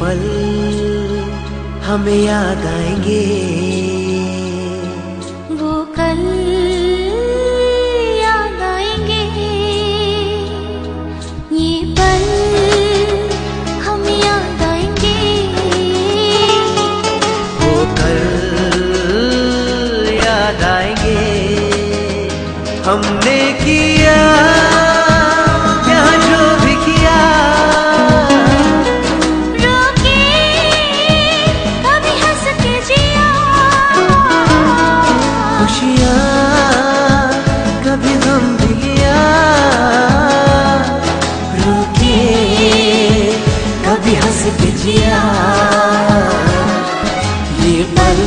पल हमें याद आएंगे, वो कल याद आएंगे। ये पल हमें याद आएंगे, वो कल याद आएंगे। हमने किया जिया ये पल।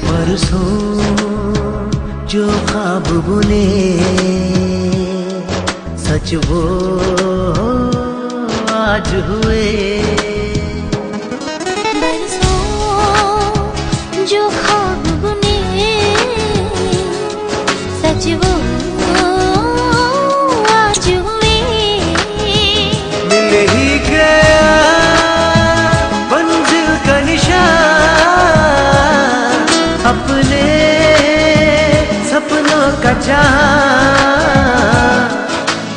परसों जो ख्वाब बुने सच वो आज हुए। जो ख्वाब बुने सच वो आज हुए। मिल ही गया मंजिल का निशान, अपने सपनों का जहां।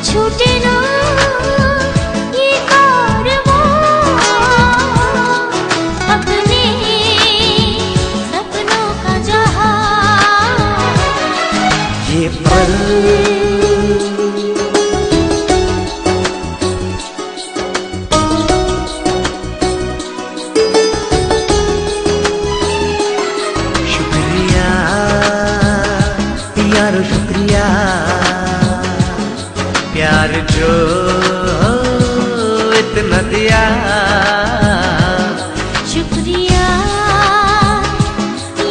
छूटे ना ये कारवां, अपने ये पल शुक्रिया यारो शुक्रिया, प्यार जो इतना दिया। शुक्रिया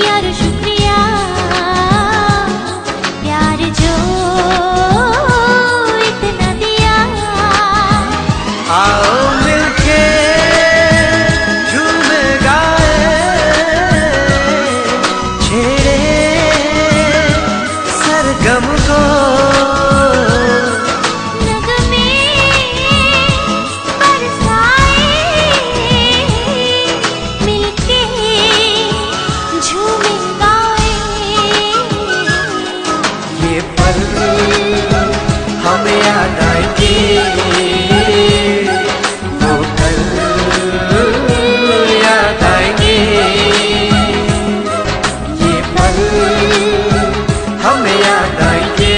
यारो शुक्रिया, आओ मिलके झूम गाए, छेड़े सरगम को। नगमे बरसाए, मिलके झूम गाए। ये पल हमें याद आएंगे, हमें याद आएंगे।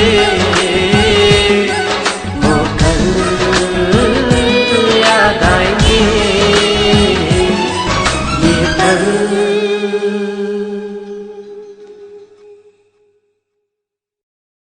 वो कल याद आएंगे, ये पल।